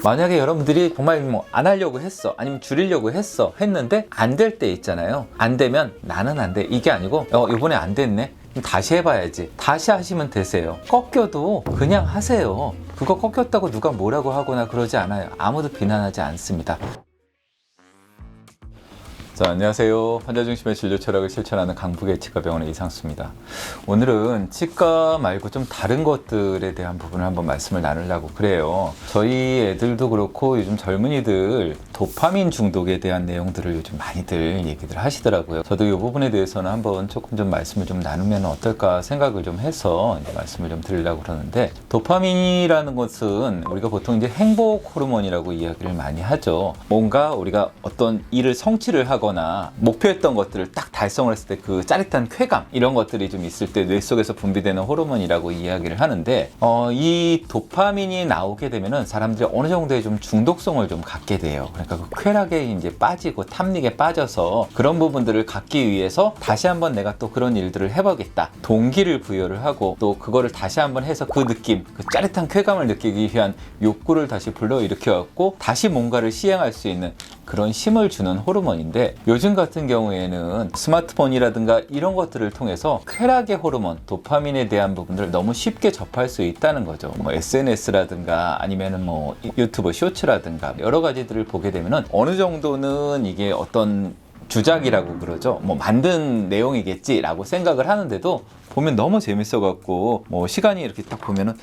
만약에 여러분들이 정말 뭐 안 하려고 했어, 아니면 줄이려고 했는데 안 될 때 있잖아요. 안 되면 나는 안 돼, 이게 아니고 이번에 안 됐네, 다시 해봐야지, 다시 하시면 되세요. 꺾여도 그냥 하세요. 그거 꺾였다고 누가 뭐라고 하거나 그러지 않아요. 아무도 비난하지 않습니다. 자, 안녕하세요. 환자 중심의 진료 철학을 실천하는 강북의 치과병원의 이상수입니다. 오늘은 치과 말고 좀 다른 것들에 대한 부분을 한번 말씀을 나누려고 그래요. 저희 애들도 그렇고 요즘 젊은이들 도파민 중독에 대한 내용들을 요즘 많이들 얘기들 하시더라고요. 저도 이 부분에 대해서는 한번 조금 좀 말씀을 좀 나누면 어떨까 생각을 좀 해서 이제 말씀을 좀 드리려고 그러는데, 도파민이라는 것은 우리가 보통 이제 행복 호르몬이라고 이야기를 많이 하죠. 뭔가 우리가 어떤 일을 성취를 하고 목표했던 것들을 딱 달성을 했을 때 그 짜릿한 쾌감, 이런 것들이 좀 있을 때 뇌 속에서 분비되는 호르몬이라고 이야기를 하는데, 이 도파민이 나오게 되면은 사람들이 어느 정도의 좀 중독성을 좀 갖게 돼요. 그러니까 그 쾌락에 이제 빠지고 탐닉에 빠져서 그런 부분들을 갖기 위해서 다시 한번 내가 또 그런 일들을 해보겠다, 동기를 부여를 하고 또 그거를 다시 한번 해서 그 느낌, 그 짜릿한 쾌감을 느끼기 위한 욕구를 다시 불러일으켜갖고 다시 뭔가를 시행할 수 있는 그런 힘을 주는 호르몬인데, 요즘 같은 경우에는 스마트폰이라든가 이런 것들을 통해서 쾌락의 호르몬, 도파민에 대한 부분들을 너무 쉽게 접할 수 있다는 거죠. 뭐 SNS라든가 아니면은 뭐 유튜브 쇼츠라든가 여러 가지들을 보게 되면은 어느 정도는 이게 어떤 주작이라고 그러죠. 뭐 만든 내용이겠지라고 생각을 하는데도 보면 너무 재밌어 갖고 뭐 시간이 이렇게 딱 보면은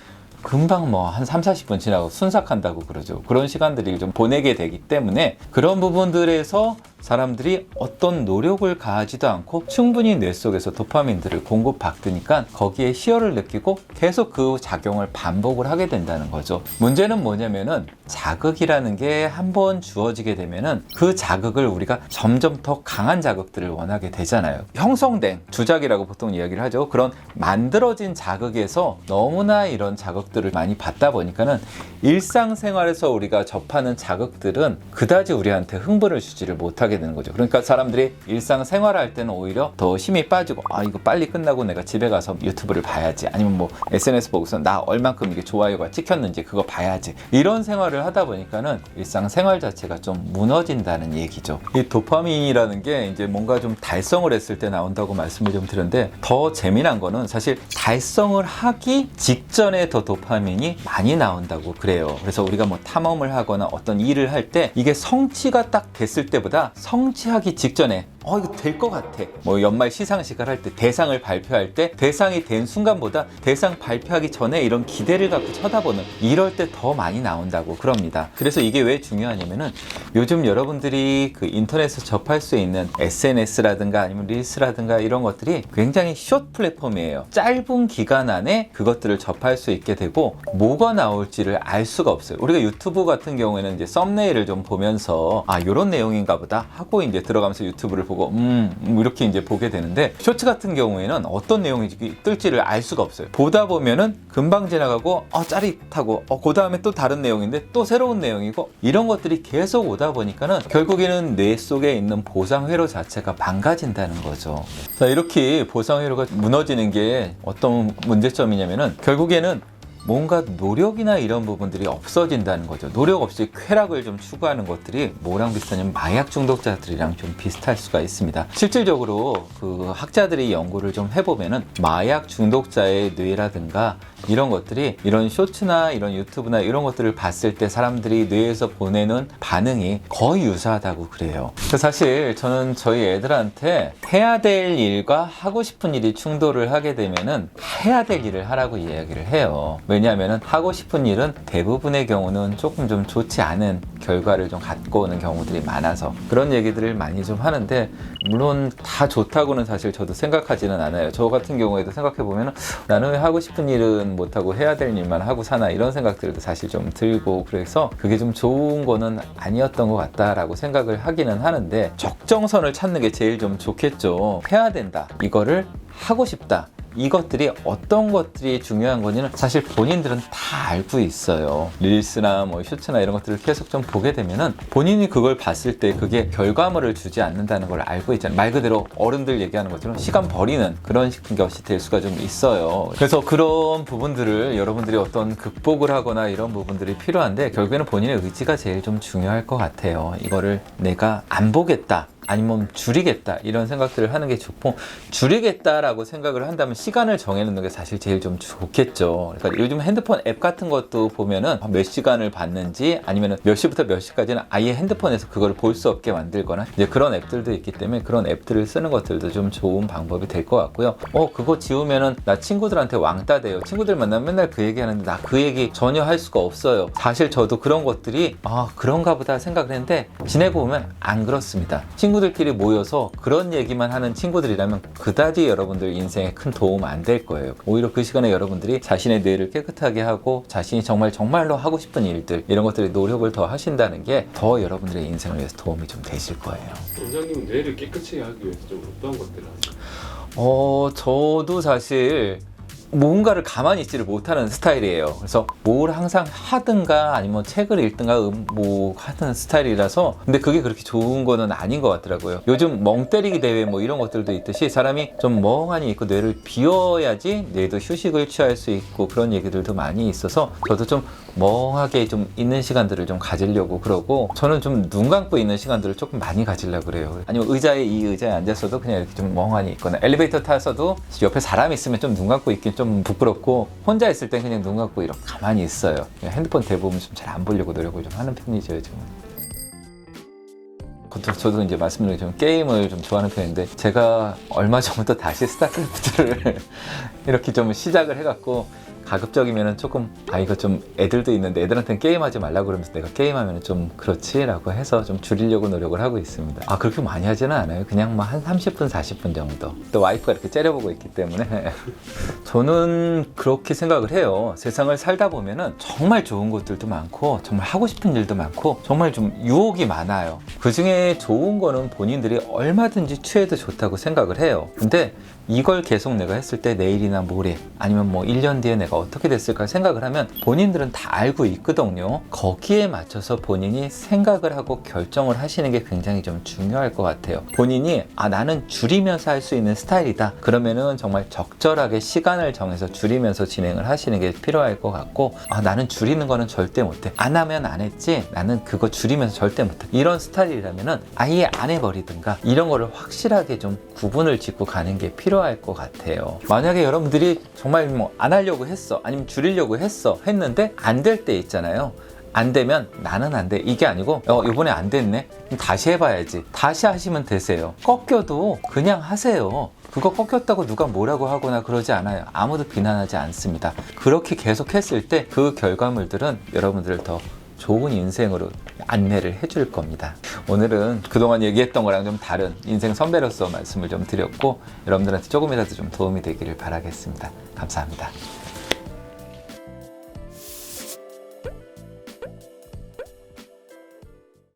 금방 뭐 한 30-40분 지나고 순삭한다고 그러죠. 그런 시간들이 좀 보내게 되기 때문에 그런 부분들에서 사람들이 어떤 노력을 가하지도 않고 충분히 뇌 속에서 도파민들을 공급받으니까 거기에 희열을 느끼고 계속 그 작용을 반복을 하게 된다는 거죠. 문제는 뭐냐면은 자극이라는 게 한번 주어지게 되면은 그 자극을 우리가 점점 더 강한 자극들을 원하게 되잖아요. 형성된 주작이라고 보통 이야기를 하죠. 그런 만들어진 자극에서 너무나 이런 자극들을 많이 받다 보니까는 일상생활에서 우리가 접하는 자극들은 그다지 우리한테 흥분을 주지를 못하게 되는 거죠. 그러니까 사람들이 일상생활할 때는 오히려 더 힘이 빠지고, 이거 빨리 끝나고 내가 집에 가서 유튜브를 봐야지, 아니면 뭐 SNS 보고서 나 얼만큼 이게 좋아요가 찍혔는지 그거 봐야지, 이런 생활을 하다 보니까는 일상생활 자체가 좀 무너진다는 얘기죠. 이 도파민이라는 게 이제 뭔가 좀 달성을 했을 때 나온다고 말씀을 좀 드렸는데, 더 재미난 거는 사실 달성을 하기 직전에 더 도파민이 많이 나온다고 그래요. 그래서 우리가 뭐 탐험을 하거나 어떤 일을 할 때 이게 성취가 딱 됐을 때보다 성취하기 직전에 이거 될 것 같아, 뭐 연말 시상식을 할 때 대상을 발표할 때 대상이 된 순간보다 대상 발표하기 전에 이런 기대를 갖고 쳐다보는, 이럴 때 더 많이 나온다고 그럽니다. 그래서 이게 왜 중요하냐면은 요즘 여러분들이 그 인터넷에서 접할 수 있는 SNS라든가 아니면 릴스라든가 이런 것들이 굉장히 숏 플랫폼이에요. 짧은 기간 안에 그것들을 접할 수 있게 되고 뭐가 나올지를 알 수가 없어요. 우리가 유튜브 같은 경우에는 이제 썸네일을 좀 보면서 요런 내용인가 보다 하고 이제 들어가면서 유튜브를 보고 이렇게 이제 보게 되는데, 쇼츠 같은 경우에는 어떤 내용이 뜰지를 알 수가 없어요. 보다 보면은 금방 지나가고 짜릿하고 그 다음에 또 다른 내용인데 또 새로운 내용이고, 이런 것들이 계속 오다 보니까는 결국에는 뇌 속에 있는 보상회로 자체가 망가진다는 거죠. 자, 이렇게 보상회로가 무너지는 게 어떤 문제점이냐면은 결국에는 뭔가 노력이나 이런 부분들이 없어진다는 거죠. 노력 없이 쾌락을 좀 추구하는 것들이 뭐랑 비슷하냐면 마약 중독자들이랑 좀 비슷할 수가 있습니다. 실질적으로 그 학자들이 연구를 좀 해보면은 마약 중독자의 뇌라든가 이런 것들이 이런 쇼츠나 이런 유튜브나 이런 것들을 봤을 때 사람들이 뇌에서 보내는 반응이 거의 유사하다고 그래요. 사실 저는 저희 애들한테 해야 될 일과 하고 싶은 일이 충돌을 하게 되면은 해야 될 일을 하라고 이야기를 해요. 왜냐하면 하고 싶은 일은 대부분의 경우는 조금 좀 좋지 않은 결과를 좀 갖고 오는 경우들이 많아서 그런 얘기들을 많이 좀 하는데, 물론 다 좋다고는 사실 저도 생각하지는 않아요. 저 같은 경우에도 생각해보면 나는 왜 하고 싶은 일은 못하고 해야 될 일만 하고 사나, 이런 생각들도 사실 좀 들고, 그래서 그게 좀 좋은 거는 아니었던 것 같다라고 생각을 하기는 하는데, 적정선을 찾는 게 제일 좀 좋겠죠. 해야 된다, 이거를 하고 싶다, 이것들이 어떤 것들이 중요한 건지는 사실 본인들은 다 알고 있어요. 릴스나 뭐 슈츠나 이런 것들을 계속 좀 보게 되면은 본인이 그걸 봤을 때 그게 결과물을 주지 않는다는 걸 알고 있잖아요. 말 그대로 어른들 얘기하는 것처럼 시간 버리는 그런 것이 될 수가 좀 있어요. 그래서 그런 부분들을 여러분들이 어떤 극복을 하거나 이런 부분들이 필요한데, 결국에는 본인의 의지가 제일 좀 중요할 것 같아요. 이거를 내가 안 보겠다, 아니면 줄이겠다, 이런 생각들을 하는 게 좋고, 줄이겠다라고 생각을 한다면 시간을 정해놓는 게 사실 제일 좀 좋겠죠. 그러니까 요즘 핸드폰 앱 같은 것도 보면은 몇 시간을 봤는지, 아니면 몇 시부터 몇 시까지는 아예 핸드폰에서 그걸 볼 수 없게 만들거나 이제 그런 앱들도 있기 때문에 그런 앱들을 쓰는 것들도 좀 좋은 방법이 될 것 같고요. 그거 지우면은 나 친구들한테 왕따 돼요. 친구들 만나면 맨날 그 얘기 하는데 나 그 얘기 전혀 할 수가 없어요. 사실 저도 그런 것들이 그런가 보다 생각을 했는데, 지내고 보면 안 그렇습니다. 친구들끼리 모여서 그런 얘기만 하는 친구들이라면 그다지 여러분들 인생에 큰 도움 안 될 거예요. 오히려 그 시간에 여러분들이 자신의 뇌를 깨끗하게 하고 자신이 정말로 하고 싶은 일들, 이런 것들에 노력을 더 하신다는 게 더 여러분들의 인생을 위해서 도움이 좀 되실 거예요. 원장님은 뇌를 깨끗이 하기 위해서 좀 어떤 것들을 하세요? 저도 사실 뭔가를 가만히 있지를 못하는 스타일이에요. 그래서 뭘 항상 하든가 아니면 책을 읽든가 뭐 하는 스타일이라서, 근데 그게 그렇게 좋은 거는 아닌 것 같더라고요. 요즘 멍 때리기 대회 뭐 이런 것들도 있듯이 사람이 좀 멍하니 있고 뇌를 비워야지 뇌도 휴식을 취할 수 있고, 그런 얘기들도 많이 있어서 저도 좀 멍하게 좀 있는 시간들을 좀 가지려고 그러고, 저는 좀 눈 감고 있는 시간들을 조금 많이 가지려고 그래요. 아니면 이 의자에 앉았어도 그냥 이렇게 좀 멍하니 있거나, 엘리베이터 타서도 옆에 사람이 있으면 좀 눈 감고 있긴 좀 부끄럽고, 혼자 있을 땐 그냥 눈 감고 이렇게 가만히 있어요. 핸드폰 대부분 좀 잘 안 보려고 노력을 좀 하는 편이죠, 요즘은. 저도 이제 말씀드린 것처럼 게임을 좀 좋아하는 편인데, 제가 얼마 전부터 다시 스타크래프트를 이렇게 좀 시작을 해갖고, 가급적이면은 조금 이거 좀 애들도 있는데 애들한테는 게임하지 말라고 그러면서 내가 게임하면은 좀 그렇지라고 해서 좀 줄이려고 노력을 하고 있습니다. 그렇게 많이 하지는 않아요. 그냥 뭐 한 30분 40분 정도. 또 와이프가 이렇게 째려보고 있기 때문에 저는 그렇게 생각을 해요. 세상을 살다 보면은 정말 좋은 것들도 많고 정말 하고 싶은 일도 많고 정말 좀 유혹이 많아요. 그 중에 좋은 거는 본인들이 얼마든지 취해도 좋다고 생각을 해요. 근데 이걸 계속 내가 했을 때 내일이나 모레 아니면 뭐 1년 뒤에 내가 어떻게 됐을까 생각을 하면 본인들은 다 알고 있거든요. 거기에 맞춰서 본인이 생각을 하고 결정을 하시는 게 굉장히 좀 중요할 것 같아요. 본인이 나는 줄이면서 할 수 있는 스타일이다, 그러면은 정말 적절하게 시간을 정해서 줄이면서 진행을 하시는 게 필요할 것 같고, 나는 줄이는 거는 절대 못해, 안 하면 안 했지, 나는 그거 줄이면서 절대 못해, 이런 스타일이라면은 아예 안 해버리든가, 이런 거를 확실하게 좀 구분을 짓고 가는 게 필요할 것 같아요. 만약에 여러분들이 정말 뭐 안 하려고 했어, 아니면 줄이려고 했는데 안 될 때 있잖아요. 안 되면 나는 안 돼, 이게 아니고 이번에 안 됐네, 그럼 다시 해봐야지, 다시 하시면 되세요. 꺾여도 그냥 하세요. 그거 꺾였다고 누가 뭐라고 하거나 그러지 않아요. 아무도 비난하지 않습니다. 그렇게 계속 했을 때 그 결과물들은 여러분들을 더 좋은 인생으로 안내를 해줄 겁니다. 오늘은 그동안 얘기했던 거랑 좀 다른 인생 선배로서 말씀을 좀 드렸고, 여러분들한테 조금이라도 좀 도움이 되기를 바라겠습니다. 감사합니다.